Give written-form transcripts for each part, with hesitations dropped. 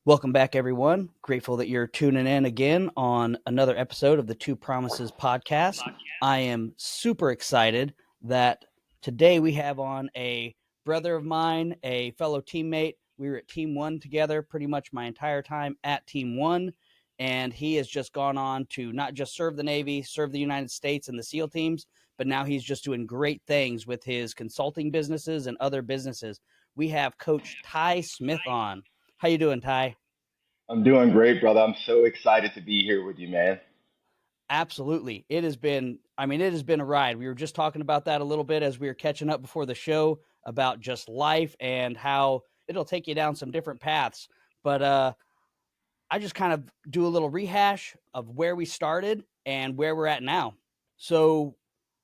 Welcome back, everyone. Grateful that you're tuning in again on another episode of the Two Promises podcast. I am super excited that today we have on a brother of mine, a fellow teammate. We were at Team One together pretty much my entire time at Team One, and he has just gone on to not just serve the Navy, serve the United States and the SEAL teams, but now he's just doing great things with his consulting businesses and other businesses. We have Coach Ty Smith on. How you doing, Ty? I'm doing great, brother. I'm so excited to be here with you, man. Absolutely. It has been a ride. We were just talking about that a little bit as we were catching up before the show about just life and how it'll take you down some different paths. But I just kind of do a little rehash of where we started and where we're at now. So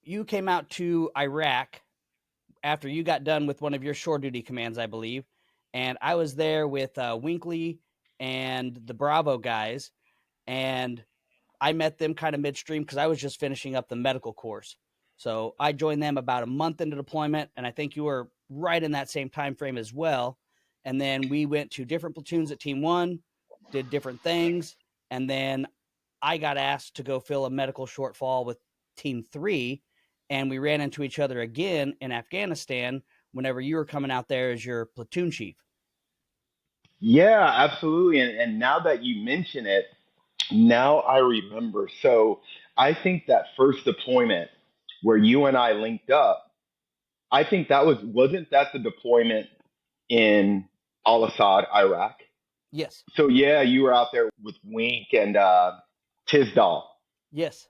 you came out to Iraq after you got done with one of your shore duty commands, I believe. And I was there with Winkley and the Bravo guys. And I met them kind of midstream because I was just finishing up the medical course. So I joined them about a month into deployment, and I think you were right in that same time frame as well. And then we went to different platoons at Team One, did different things, and then I got asked to go fill a medical shortfall with Team Three, and we ran into each other again in Afghanistan whenever you were coming out there as your platoon chief. Yeah, absolutely. And now that you mention it, now I remember. So I think that first deployment where you and I linked up, I think wasn't that the deployment in Al Assad, Iraq? Yes, So yeah, you were out there with Wink and Tisdall, yes,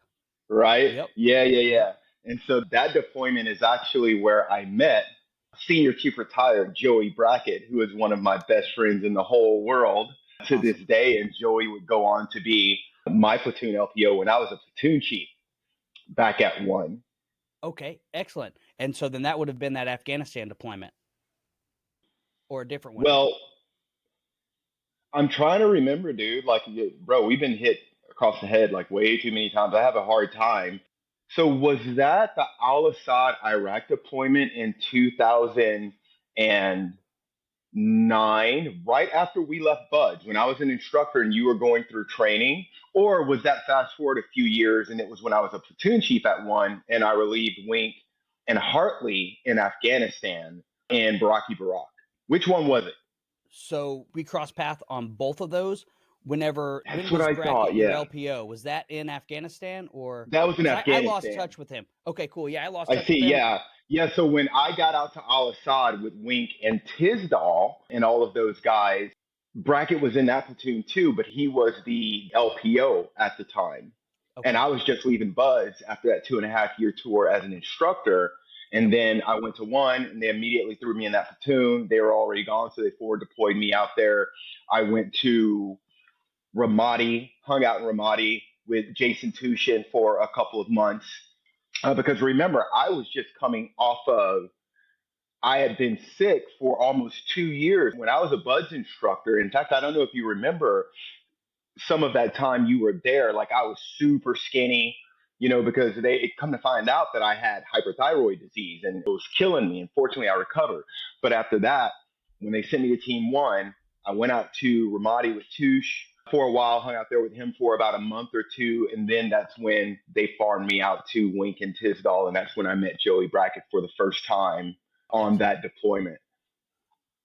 right? yep, Yeah. yep. And so that deployment is actually where I met Senior Chief Retired Joey Brackett, who is one of my best friends in the whole world to this Awesome. day. And Joey would go on to be my platoon LPO when I was a platoon chief back at one. Okay, excellent. And so then that would have been that Afghanistan deployment or a different one. Well, I'm trying to remember, dude. Like, bro, we've been hit across the head like way too many times. I have a hard time. So was that the Al Assad Iraq deployment in 2009, right after we left Buds, when I was an instructor and you were going through training? Or was that fast forward a few years and it was when I was a platoon chief at one and I relieved Wink and Hartley in Afghanistan and Baraki Barak? Which one was it? So we crossed path on both of those. When That's what was I Brackett thought. your Yeah. LPO? Was that in Afghanistan or That was in because I lost Afghanistan. touch with him? Okay, cool. Yeah, I lost I touch with see. him. Yeah. Yeah. So when I got out to Al Assad with Wink and Tisdall and all of those guys, Brackett was in that platoon too, but he was the LPO at the time. And Okay. I was just leaving Buzz after that 2.5 year tour as an instructor. And Yep. then I went to one and they immediately threw me in that platoon. They were already gone. So they forward deployed me out there. I went to Ramadi, hung out in Ramadi with Jason Tushin for a couple of months. Because remember, I was just coming off of, I had been sick for almost 2 years when I was a buds instructor. In fact, I don't know if you remember some of that time you were there. Like I was super skinny, because they it come to find out that I had hyperthyroid disease and it was killing me. And fortunately, I recovered. But after that, when they sent me to Team One, I went out to Ramadi with Touche for a while, hung out there with him for about a month or two, and then that's when they farmed me out to Wink and Tisdall, and that's when I met Joey Brackett for the first time on Excellent. that deployment,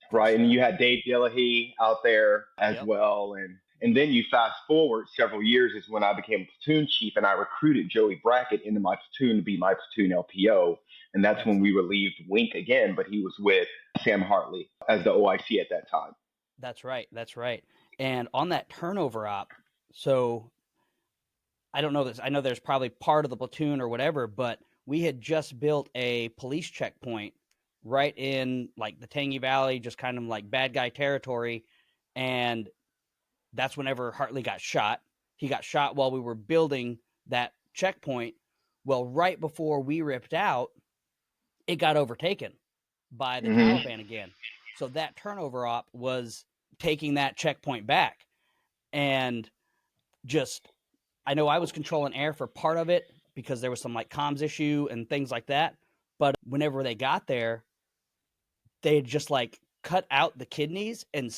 Good right? And stuff. you had Dave Dillahy out there as Yep. well, and then you fast forward several years is when I became a platoon chief, and I recruited Joey Brackett into my platoon to be my platoon LPO, and that's when we Excellent. relieved Wink again, but he was with Sam Hartley as the OIC at that time. That's right. That's right. And on that turnover op, so I don't know this. I know there's probably part of the platoon or whatever, but we had just built a police checkpoint right in like the Tangi Valley, just kind of like bad guy territory. And that's whenever Hartley got shot. He got shot while we were building that checkpoint. Well, right before we ripped out, it got overtaken by the Mm-hmm. Taliban again. So that turnover op was taking that checkpoint back. And just, I know I was controlling air for part of it because there was some like comms issue and things like that. But whenever they got there, they had just like cut out the kidneys and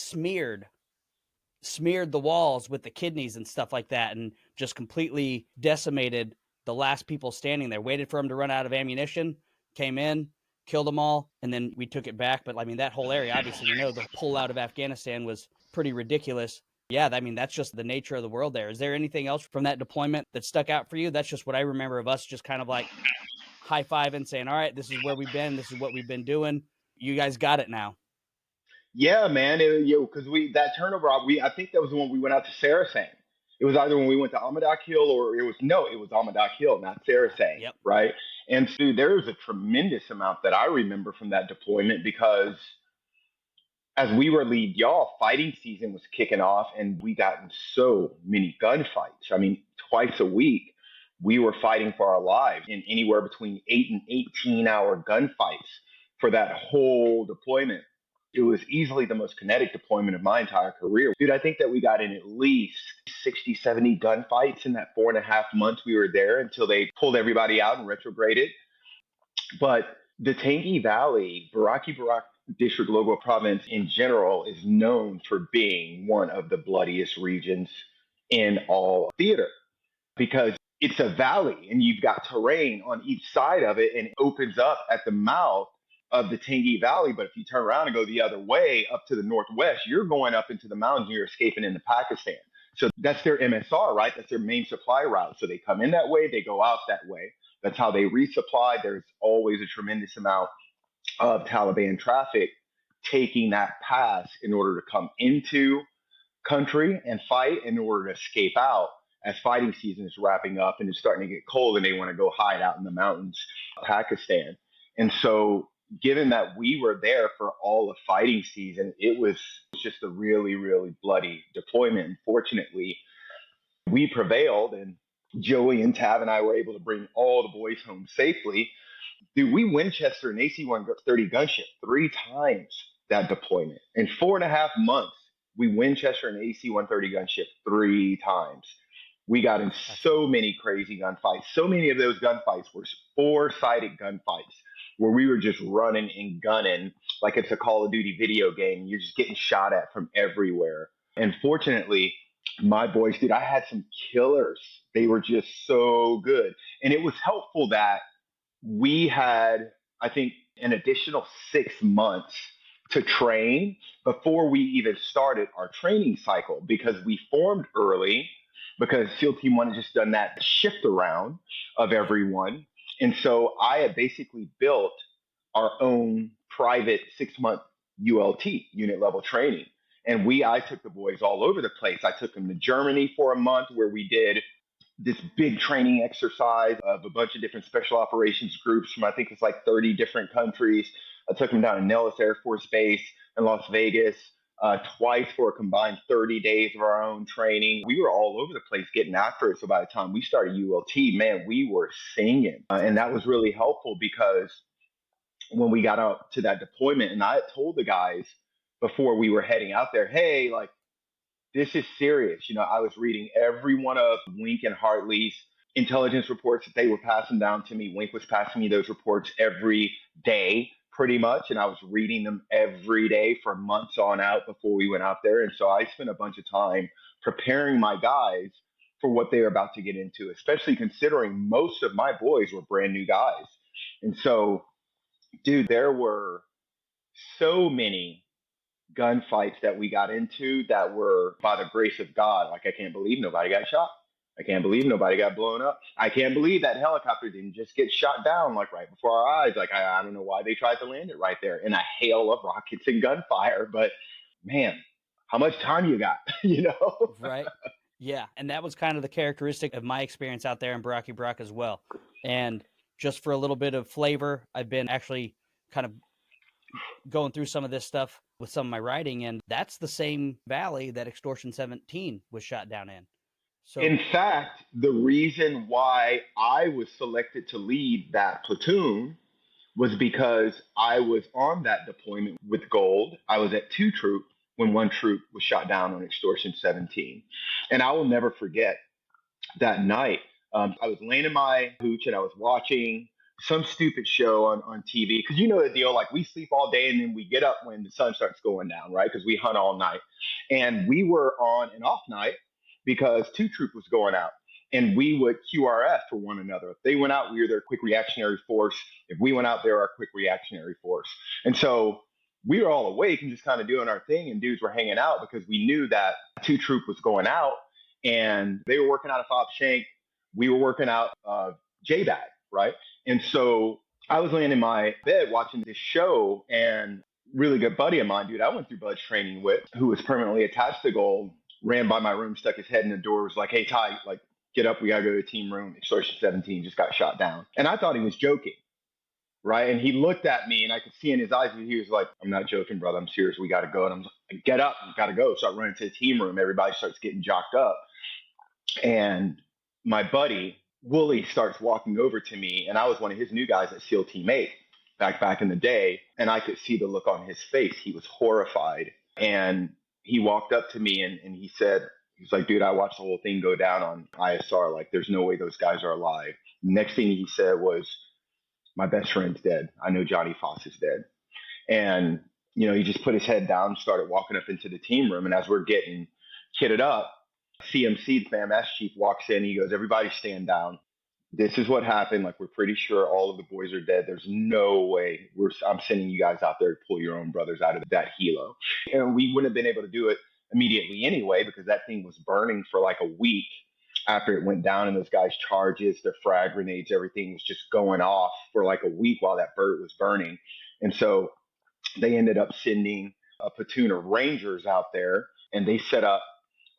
smeared the walls with the kidneys and stuff like that, and just completely decimated the last people standing there. Waited for them to run out of ammunition, came in, killed them all, and then we took it back. But I mean, that whole area, obviously, we know the pull out of Afghanistan was pretty ridiculous. Yeah, I mean, that's just the nature of the world there. Is there anything else from that deployment that stuck out for you? That's just what I remember of us just kind of like high-fiving, saying, all right, this is where we've been. This is what we've been doing. You guys got it now. Yeah, man. Because we that turnover, I think that was the one we went out to Saracen. It was either when we went to Amadak Hill or it was Amadak Hill, not Saracen, Yep. right? And so there was a tremendous amount that I remember from that deployment because as we were lead y'all, fighting season was kicking off and we got in so many gunfights. I mean, twice a week we were fighting for our lives in anywhere between 8 and 18 hour gunfights for that whole deployment. It was easily the most kinetic deployment of my entire career. Dude, I think that we got in at least 60, 70 gunfights in that 4.5 months we were there until they pulled everybody out and retrograded. But the Tangi Valley, Baraki Barak District Local Province in general, is known for being one of the bloodiest regions in all theater because it's a valley and you've got terrain on each side of it and it opens up at the mouth of the Tangi Valley. But if you turn around and go the other way up to the northwest, you're going up into the mountains, you're escaping into Pakistan. So that's their MSR, right? That's their main supply route. So they come in that way, they go out that way. That's how they resupply. There's always a tremendous amount of Taliban traffic taking that pass in order to come into country and fight in order to escape out as fighting season is wrapping up and it's starting to get cold and they want to go hide out in the mountains of Pakistan. And so given that we were there for all of fighting season, it was just a really, really bloody deployment. And fortunately, we prevailed and Joey and Tav and I were able to bring all the boys home safely. Dude, we Winchester and AC-130 gunship 3 times that deployment. In 4.5 months, we Winchester and AC-130 gunship 3 times. We got in so many crazy gunfights. So many of those gunfights were four-sided gunfights where we were just running and gunning like it's a Call of Duty video game. You're just getting shot at from everywhere. And fortunately, my boys, dude, I had some killers. They were just so good. And it was helpful that we had, I think, an additional 6 months to train before we even started our training cycle because we formed early because SEAL Team 1 had just done that shift around of everyone. And so I had basically built our own private 6 month ULT, unit level training. And I took the boys all over the place. I took them to Germany for a month where we did this big training exercise of a bunch of different special operations groups from I think it's like 30 different countries. I took them down to Nellis Air Force Base in Las Vegas twice for a combined 30 days of our own training. We were all over the place getting after it. So by the time we started ULT, man, we were singing. And that was really helpful because when we got out to that deployment, and I told the guys before we were heading out there, hey, like, this is serious. You know, I was reading every one of Wink and Hartley's intelligence reports that they were passing down to me. Wink was passing me those reports every day, pretty much. And I was reading them every day for months on out before we went out there. And so I spent a bunch of time preparing my guys for what they were about to get into, especially considering most of my boys were brand new guys. And so, dude, there were so many gunfights that we got into that were by the grace of God. Like, I can't believe nobody got shot. I can't believe nobody got blown up. I can't believe that helicopter didn't just get shot down like right before our eyes. Like, I don't know why they tried to land it right there in a hail of rockets and gunfire. But man, how much time you got, you know? Right. Yeah. And that was kind of the characteristic of my experience out there in Baraki Barak as well. And just for a little bit of flavor, I've been actually kind of going through some of this stuff with some of my writing, and that's the same valley that Extortion 17 was shot down in. So, In fact, the reason why I was selected to lead that platoon was because I was on that deployment with Gold. I was at 2 troop when 1 troop was shot down on Extortion 17. And I will never forget that night. I was laying in my hooch and I was watching some stupid show on TV. Because you know the deal, like we sleep all day and then we get up when the sun starts going down, right? Because we hunt all night. And we were on an off night because two troop was going out. And we would QRF for one another. If they went out, we were their quick reactionary force. If we went out, they were our quick reactionary force. And so we were all awake and just kind of doing our thing, and dudes were hanging out because we knew that two troop was going out, and they were working out of Fob Shank. We were working out J-Bag, right? And so I was laying in my bed watching this show, and really good buddy of mine, dude, I went through Bud's training with, who was permanently attached to Gold, ran by my room, stuck his head in the door, was like, "Hey, Ty, like, get up, we gotta go to the team room. Extortion 17 just got shot down." And I thought he was joking, right? And he looked at me, and I could see in his eyes, he was like, "I'm not joking, brother. I'm serious. We gotta go." And I'm like, "Get up, we gotta go." So I run into the team room. Everybody starts getting jocked up, and my buddy Wooly starts walking over to me, and I was one of his new guys at SEAL Team 8 back in the day, and I could see the look on his face. He was horrified, and he walked up to me, and he said, he's like, "Dude, I watched the whole thing go down on ISR. Like, there's no way those guys are alive." Next thing he said was, "My best friend's dead. I know Johnny Foss is dead." And, he just put his head down and started walking up into the team room. And as we're getting kitted up, CMC, the FAMS chief, walks in. He goes, "Everybody stand down. This is what happened. Like, we're pretty sure all of the boys are dead. There's no way I'm sending you guys out there to pull your own brothers out of that helo." And we wouldn't have been able to do it immediately anyway, because that thing was burning for like a week after it went down, and those guys' charges, their frag grenades, everything was just going off for like a week while that bird was burning. And so they ended up sending a platoon of Rangers out there, and they set up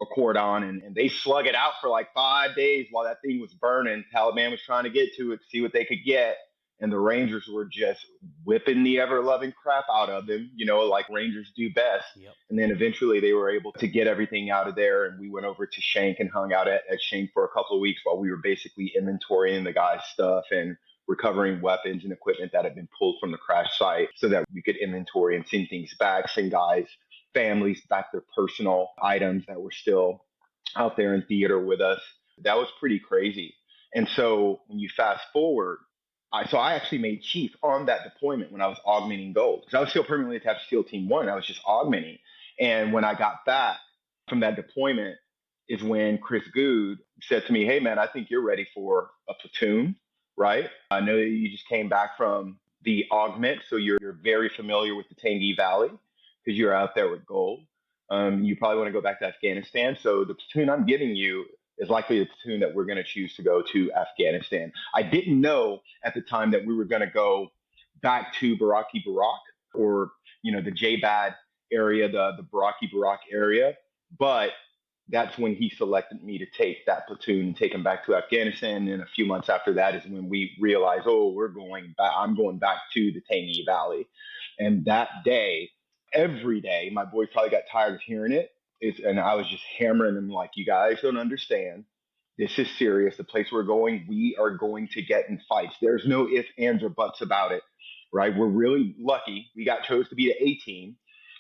a cordon, and they slug it out for like 5 days while that thing was burning. Taliban was trying to get to it to see what they could get. And the Rangers were just whipping the ever-loving crap out of them, like Rangers do best. Yep. And then eventually they were able to get everything out of there. And we went over to Shank and hung out at Shank for a couple of weeks while we were basically inventorying the guys' stuff and recovering weapons and equipment that had been pulled from the crash site so that we could inventory and send things back, send guys, families back their personal items that were still out there in theater with us. That was pretty crazy. And so when you fast forward, I actually made chief on that deployment when I was augmenting Gold, because I was still permanently attached to SEAL Team 1. I was just augmenting. And when I got back from that deployment is when Chris Good said to me, "Hey, man, I think you're ready for a platoon, right? I know that you just came back from the augment, so you're very familiar with the Tangi Valley because you're out there with Gold. You probably want to go back to Afghanistan. So the platoon I'm giving you is likely the platoon that we're going to choose to go to Afghanistan." I didn't know at the time that we were going to go back to Baraki Barak, or, the J-Bad area, the Baraki Barak area. But that's when he selected me to take that platoon and take him back to Afghanistan. And a few months after that is when we realized, oh, we're going back. I'm going back to the Tangi Valley. And that day, every day, my boys probably got tired of hearing it. And I was just hammering them like, "You guys don't understand. This is serious. The place we're going, we are going to get in fights. There's no ifs, ands, or buts about it, right? We're really lucky. We got chose to be the A team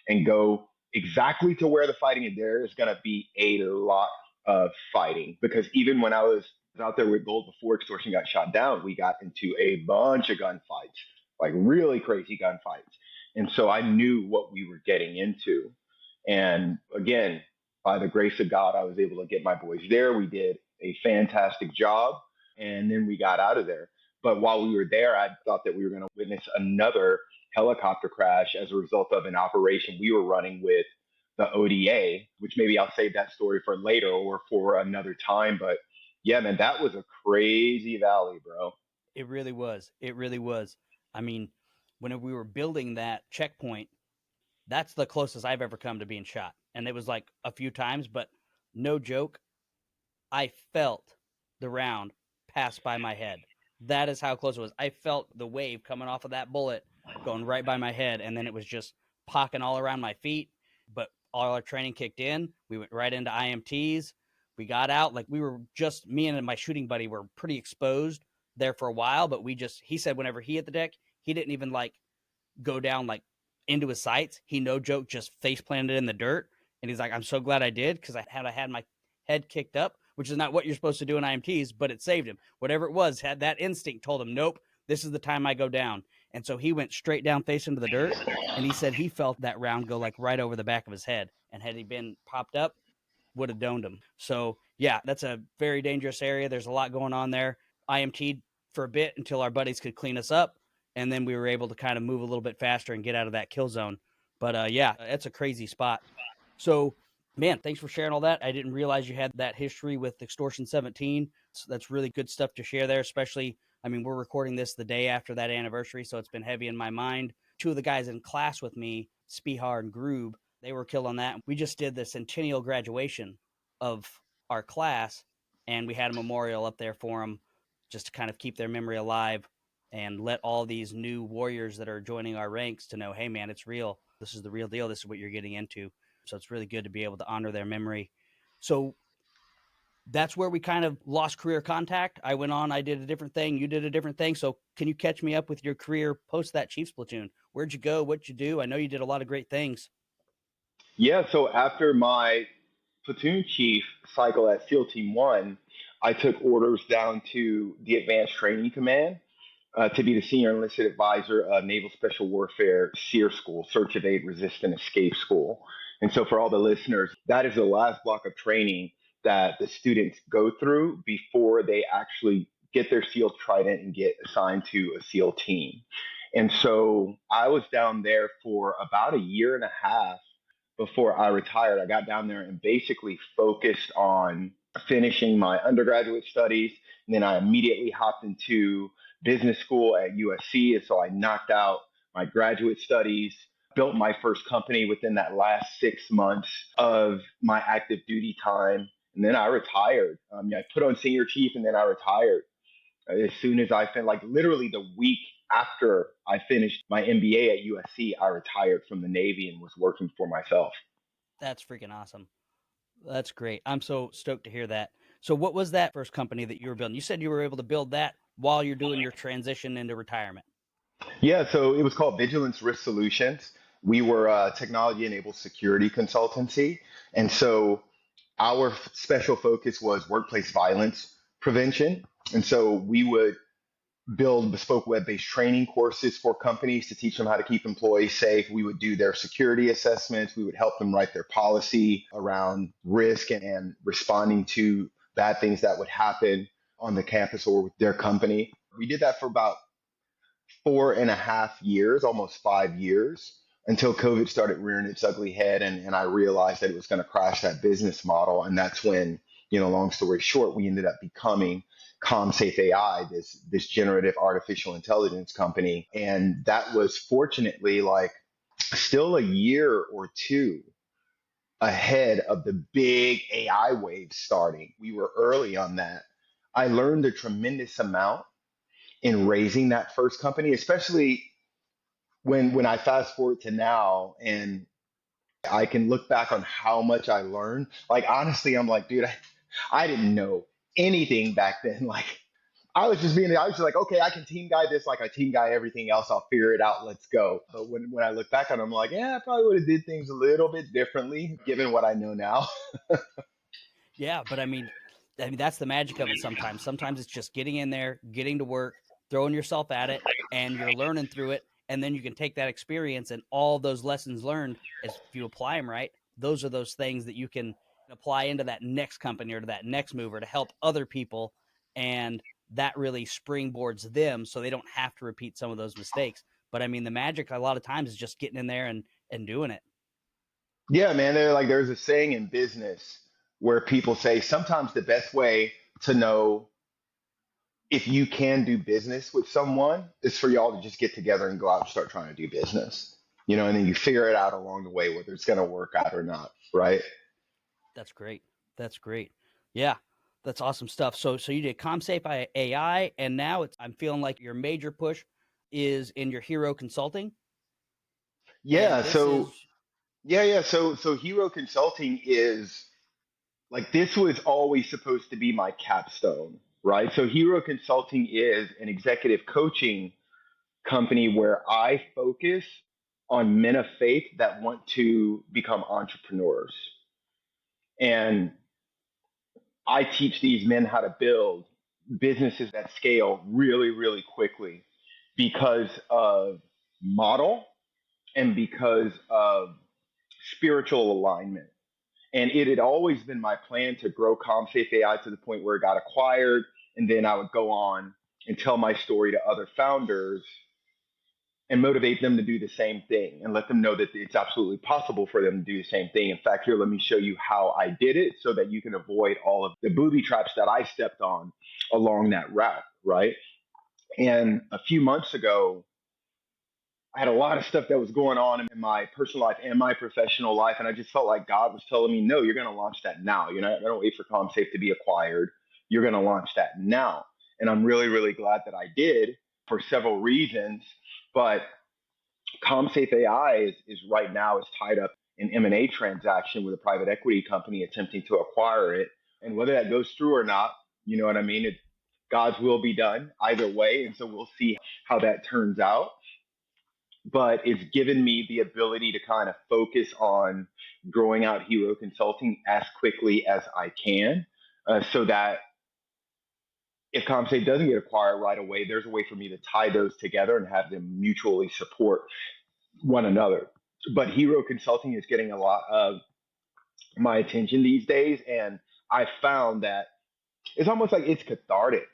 and go exactly to where the fighting is. There is going to be a lot of fighting, because even when I was out there with Gold before Extortion got shot down, we got into a bunch of gunfights, like really crazy gunfights. And so I knew what we were getting into. And again, by the grace of God, I was able to get my boys there. We did a fantastic job, and then we got out of there. But while we were there, I thought that we were going to witness another helicopter crash as a result of an operation we were running with the ODA, which maybe I'll save that story for later or for another time. But yeah, man, that was a crazy valley, bro. It really was. It really was. I mean, when we were building that checkpoint, that's the closest I've ever come to being shot. And it was like a few times, but no joke, I felt the round pass by my head. That is how close it was. I felt the wave coming off of that bullet going right by my head, and then it was just pocking all around my feet. But all our training kicked in. We went right into IMTs. We got out. Like, we were just, me and my shooting buddy were pretty exposed there for a while, but he said whenever he hit the deck, he didn't even like go down like into his sights. He, no joke, just face planted in the dirt. And he's like, "I'm so glad I did, because I had my head kicked up," which is not what you're supposed to do in IMTs, but it saved him. Whatever it was, had that instinct told him, "Nope, this is the time I go down." And so he went straight down face into the dirt. And he said he felt that round go like right over the back of his head. And had he been popped up, would have domed him. So yeah, that's a very dangerous area. There's a lot going on there. IMT'd for a bit until our buddies could clean us up. And then we were able to kind of move a little bit faster and get out of that kill zone. But yeah, it's a crazy spot. So, man, thanks for sharing all that. I didn't realize you had that history with Extortion 17. So that's really good stuff to share there, especially, I mean, we're recording this the day after that anniversary, so it's been heavy in my mind. Two of the guys in class with me, Spihar and Groob, they were killed on that. We just did the centennial graduation of our class, and we had a memorial up there for them just to kind of keep their memory alive and let all these new warriors that are joining our ranks to know, hey, man, it's real. This is the real deal. This is what you're getting into. So it's really good to be able to honor their memory. So that's where we kind of lost career contact. I went on, I did a different thing. You did a different thing. So can you catch me up with your career post that Chiefs platoon? Where'd you go? What'd you do? I know you did a lot of great things. Yeah, so after my platoon chief cycle at SEAL Team 1, I took orders down to the Advanced Training Command to be the Senior Enlisted Advisor of Naval Special Warfare SEER School, Search, Evade, Resist, and Escape School. And so, for all the listeners, that is the last block of training that the students go through before they actually get their SEAL Trident and get assigned to a SEAL team. And so, I was down there for about a year and a half before I retired. I got down there and basically focused on finishing my undergraduate studies. And then I immediately hopped into business school at USC. And so I knocked out my graduate studies, built my first company within that last 6 months of my active duty time. And then I retired. I put on senior chief and then I retired as soon as I finished, like literally the week after I finished my MBA at USC, I retired from the Navy and was working for myself. That's freaking awesome. That's great. I'm so stoked to hear that. So what was that first company that you were building? You said you were able to build that while you're doing your transition into retirement. Yeah, so it was called Vigilance Risk Solutions. We were a technology enabled security consultancy. And so our special focus was workplace violence prevention. And so we would build bespoke web-based training courses for companies to teach them how to keep employees safe. We would do their security assessments. We would help them write their policy around risk and responding to bad things that would happen on the campus or with their company. We did that for about 4.5 years, almost 5 years, until COVID started rearing its ugly head, and I realized that it was going to crash that business model. And that's when, long story short, we ended up becoming ComSafe AI, this generative artificial intelligence company. And that was fortunately like still a year or two ahead of the big AI wave starting. We were early on that. I learned a tremendous amount in raising that first company, especially when I fast forward to now and I can look back on how much I learned. Like honestly, I'm like, dude, I didn't know anything back then. Like I was just like, okay, I can team guide this like I team guide everything else. I'll figure it out. Let's go. But when I look back on it, I'm like, yeah, I probably would have did things a little bit differently given what I know now. Yeah, but I mean that's the magic of it sometimes. Sometimes it's just getting in there, getting to work, throwing yourself at it, and you're learning through it, and then you can take that experience and all those lessons learned as if you apply them right, those are those things that you can apply into that next company or to that next mover to help other people, and that really springboards them so they don't have to repeat some of those mistakes. But I mean the magic a lot of times is just getting in there and doing it. Yeah, man. There's a saying in business where people say sometimes the best way to know if you can do business with someone is for y'all to just get together and go out and start trying to do business. And then you figure it out along the way whether it's going to work out or not, right? That's great. That's great. Yeah, that's awesome stuff. So you did ComSafe AI, and now I'm feeling like your major push is in your Hero Consulting, and Yeah. this So is yeah. So Hero Consulting is like this was always supposed to be my capstone, right? So Hero Consulting is an executive coaching company where I focus on men of faith that want to become entrepreneurs. And I teach these men how to build businesses that scale really, really quickly. because of model and because of spiritual alignment. And it had always been my plan to grow ComSafe AI to the point where it got acquired. And then I would go on and tell my story to other founders and motivate them to do the same thing and let them know that it's absolutely possible for them to do the same thing. In fact, here, let me show you how I did it so that you can avoid all of the booby traps that I stepped on along that route, right? And a few months ago, I had a lot of stuff that was going on in my personal life and my professional life. And I just felt like God was telling me, no, you're going to launch that now. You're not going to wait for ComSafe to be acquired. You're going to launch that now. And I'm really, really glad that I did for several reasons. But ComSafe AI is right now is tied up in M&A transaction with a private equity company attempting to acquire it. And whether that goes through or not, you know what I mean? God's will be done either way. And so we'll see how that turns out, but it's given me the ability to kind of focus on growing out Hiro Consulting as quickly as I can, so that if ComSafe doesn't get acquired right away, there's a way for me to tie those together and have them mutually support one another. But Hiro Consulting is getting a lot of my attention these days, and I found that it's almost like it's cathartic,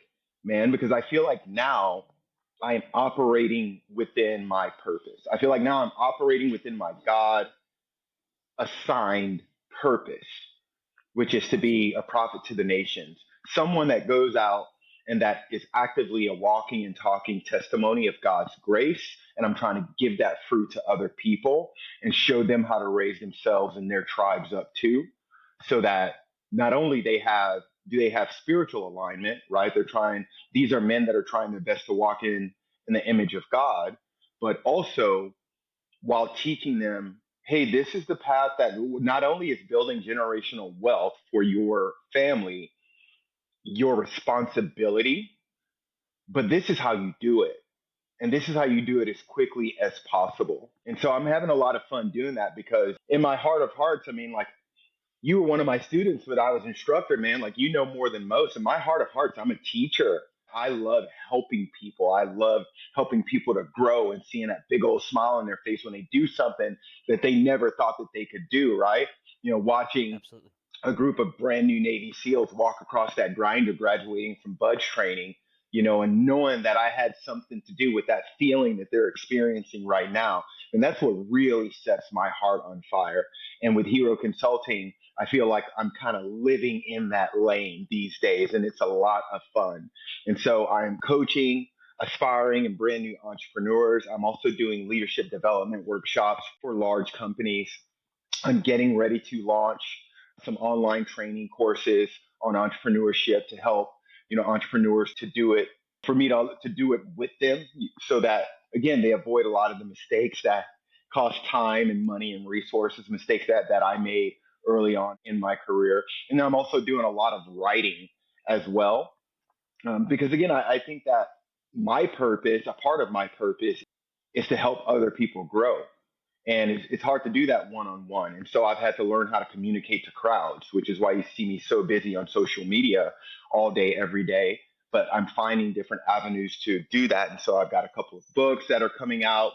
man, because I feel like now I am operating within my purpose. I feel like now I'm operating within my God assigned purpose, which is to be a prophet to the nations, someone that goes out and that is actively a walking and talking testimony of God's grace. And I'm trying to give that fruit to other people and show them how to raise themselves and their tribes up too, so that not only they have spiritual alignment, right? These are men that are trying their best to walk in the image of God, but also while teaching them, hey, this is the path that not only is building generational wealth for your family, your responsibility, but this is how you do it. And this is how you do it as quickly as possible. And so I'm having a lot of fun doing that because in my heart of hearts, I mean, like, you were one of my students, but I was instructor, man. Like, you know more than most. In my heart of hearts, I'm a teacher. I love helping people. I love helping people to grow and seeing that big old smile on their face when they do something that they never thought that they could do, right? You know, watching Absolutely. a group of brand new Navy SEALs walk across that grinder graduating from budge training, you know, and knowing that I had something to do with that feeling that they're experiencing right now. And that's what really sets my heart on fire. And with Hiro Consulting, I feel like I'm kind of living in that lane these days, and it's a lot of fun. And so I'm coaching aspiring and brand new entrepreneurs. I'm also doing leadership development workshops for large companies. I'm getting ready to launch some online training courses on entrepreneurship to help, you know, entrepreneurs to do it, for me to do it with them, so that again they avoid a lot of the mistakes that cost time and money and resources, mistakes that I made early on in my career. And then I'm also doing a lot of writing as well, because again I think that my purpose, a part of my purpose, is to help other people grow. And it's hard to do that one on one. And so I've had to learn how to communicate to crowds, which is why you see me so busy on social media all day, every day. But I'm finding different avenues to do that. And so I've got a couple of books that are coming out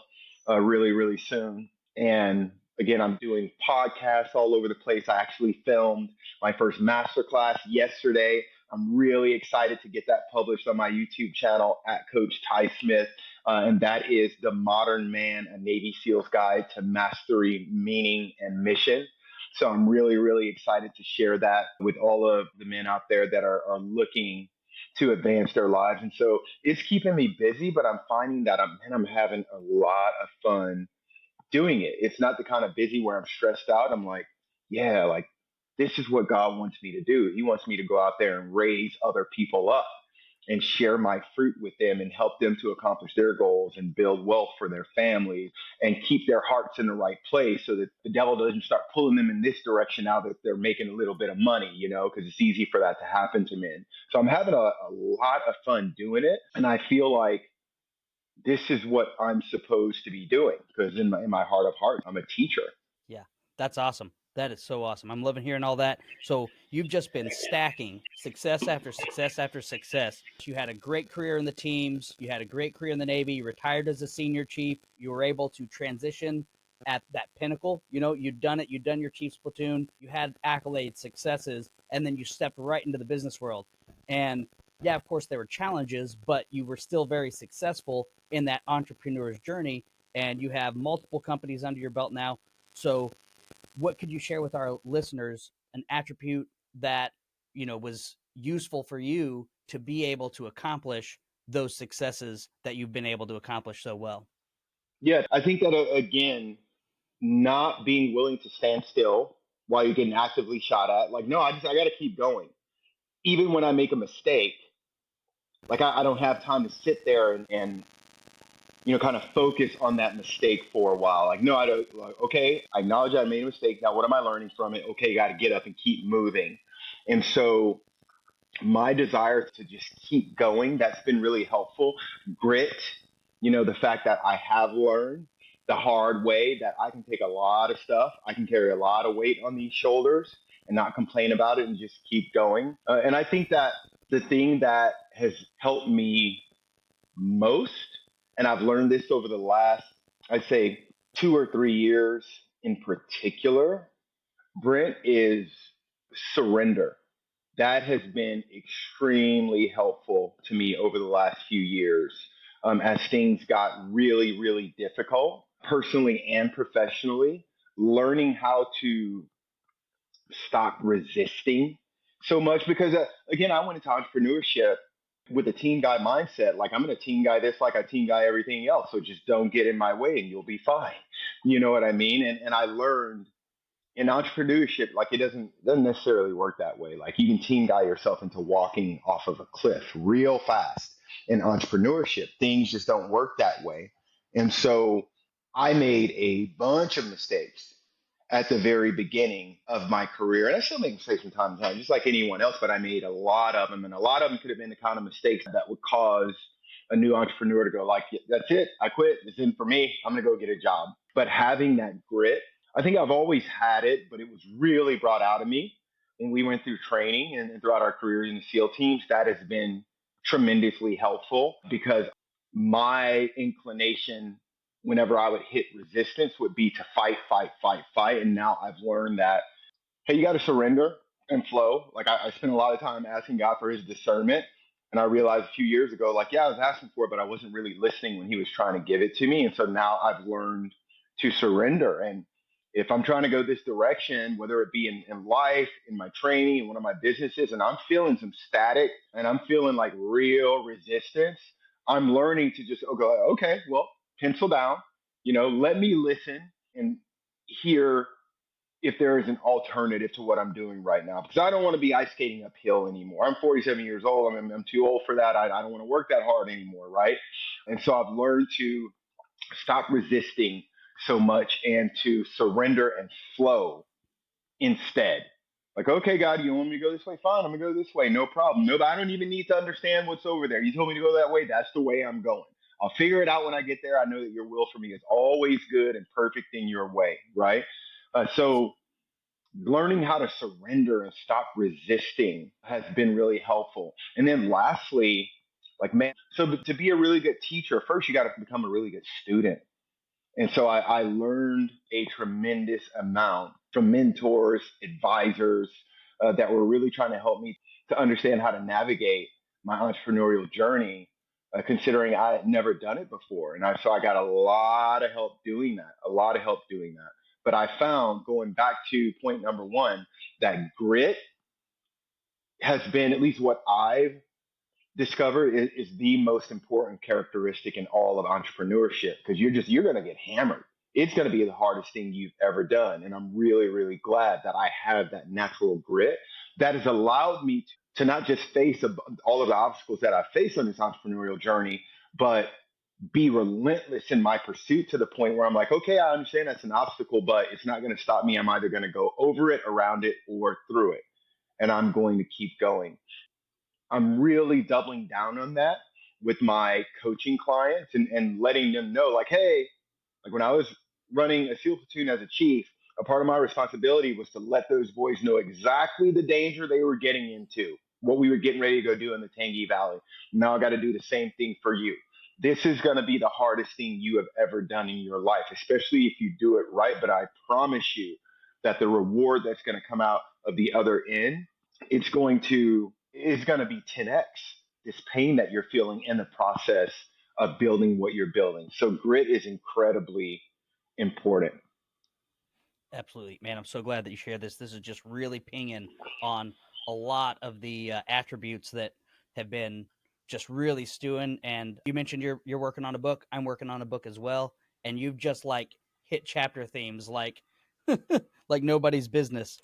really, really soon. And again, I'm doing podcasts all over the place. I actually filmed my first masterclass yesterday. I'm really excited to get that published on my YouTube channel at Coach Ty Smith, and that is The Modern Man, a Navy SEAL's Guide to Mastery, Meaning, and Mission. So I'm really, really excited to share that with all of the men out there that are looking to advance their lives. And so it's keeping me busy, but I'm finding that I'm having a lot of fun doing it. It's not the kind of busy where I'm stressed out. I'm like, yeah, like this is what God wants me to do. He wants me to go out there and raise other people up and share my fruit with them and help them to accomplish their goals and build wealth for their families and keep their hearts in the right place so that the devil doesn't start pulling them in this direction now that they're making a little bit of money, you know, because it's easy for that to happen to men. So I'm having a lot of fun doing it. And I feel like this is what I'm supposed to be doing because in my heart of hearts, I'm a teacher. Yeah, that's awesome. That is so awesome. I'm loving hearing all that. So you've just been stacking success after success after success. You had a great career in the teams. You had a great career in the Navy. You retired as a senior chief. You were able to transition at that pinnacle. You know, you'd done it. You'd done your chief's platoon. You had accolades, successes, and then you stepped right into the business world. And yeah, of course, there were challenges, but you were still very successful in that entrepreneur's journey. And you have multiple companies under your belt now. So what could you share with our listeners, an attribute that was useful for you to be able to accomplish those successes that you've been able to accomplish so well? Yeah, I think that again, not being willing to stand still while you're getting actively shot at. Like, no, I got to keep going. Even when I make a mistake, like I don't have time to sit there and kind of focus on that mistake for a while. Like, no, I don't. Like, okay, I acknowledge I made a mistake. Now, what am I learning from it? Okay, got to get up and keep moving. And so, my desire to just keep going, that's been really helpful. Grit, the fact that I have learned the hard way that I can take a lot of stuff, I can carry a lot of weight on these shoulders and not complain about it and just keep going. And I think that the thing that has helped me most, and I've learned this over the last, I'd say, 2 or 3 years in particular, Brent, is surrender. That has been extremely helpful to me over the last few years, as things got really, really difficult, personally and professionally. Learning how to stop resisting so much because, again, I went into entrepreneurship with a team guy mindset. Like, I'm going to team guy this like I team guy everything else. So just don't get in my way and you'll be fine. You know what I mean? And I learned in entrepreneurship, like, it doesn't necessarily work that way. Like, you can team guy yourself into walking off of a cliff real fast. In entrepreneurship, things just don't work that way. And so I made a bunch of mistakes at the very beginning of my career. And I still make mistakes from time to time, just like anyone else, but I made a lot of them. And a lot of them could have been the kind of mistakes that would cause a new entrepreneur to go like, that's it, I quit, this isn't for me, I'm going to go get a job. But having that grit, I think I've always had it, but it was really brought out of me when we went through training and throughout our careers in the SEAL teams. That has been tremendously helpful because my inclination whenever I would hit resistance would be to fight, fight, fight, fight. And now I've learned that, hey, you got to surrender and flow. Like, I spent a lot of time asking God for his discernment. And I realized a few years ago, like, yeah, I was asking for it, but I wasn't really listening when he was trying to give it to me. And so now I've learned to surrender. And if I'm trying to go this direction, whether it be in life, in my training, in one of my businesses, and I'm feeling some static and I'm feeling like real resistance, I'm learning to just go, okay, well, pencil down, let me listen and hear if there is an alternative to what I'm doing right now. Because I don't want to be ice skating uphill anymore. I'm 47 years old. I'm too old for that. I don't want to work that hard anymore, right? And so I've learned to stop resisting so much and to surrender and flow instead. Like, okay, God, you want me to go this way? Fine, I'm gonna go this way, no problem. No, I don't even need to understand what's over there. You told me to go that way. That's the way I'm going. I'll figure it out when I get there. I know that your will for me is always good and perfect in your way, right? So learning how to surrender and stop resisting has been really helpful. And then lastly, like, man, so to be a really good teacher, first you got to become a really good student. And so I learned a tremendous amount from mentors, advisors, that were really trying to help me to understand how to navigate my entrepreneurial journey, considering I had never done it before. So I got a lot of help doing that, a lot of help doing that. But I found, going back to point number one, that grit has been, at least what I've discovered, is the most important characteristic in all of entrepreneurship, because you're going to get hammered. It's going to be the hardest thing you've ever done. And I'm really, really glad that I have that natural grit that has allowed me to not just face all of the obstacles that I face on this entrepreneurial journey, but be relentless in my pursuit to the point where I'm like, okay, I understand that's an obstacle, but it's not going to stop me. I'm either going to go over it, around it, or through it. And I'm going to keep going. I'm really doubling down on that with my coaching clients and letting them know, like, hey, like, when I was running a SEAL platoon as a chief, A part of my responsibility was to let those boys know exactly the danger they were getting into, what we were getting ready to go do in the Tangi Valley. Now I got to do the same thing for you. This is going to be the hardest thing you have ever done in your life, especially if you do it right. But I promise you that the reward that's going to come out of the other end, it's going to be 10x this pain that you're feeling in the process of building what you're building. So grit is incredibly important. Absolutely, man. I'm so glad that you shared this. This is just really pinging on a lot of the attributes that have been just really stewing. And you mentioned you're working on a book. I'm working on a book as well. And you've just like hit chapter themes like like nobody's business.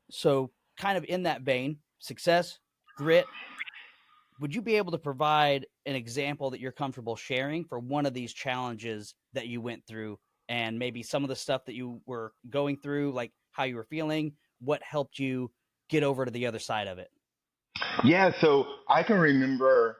So, kind of in that vein, success, grit, would you be able to provide an example that you're comfortable sharing for one of these challenges that you went through, and maybe some of the stuff that you were going through, like how you were feeling, what helped you get over to the other side of it? Yeah, so I can remember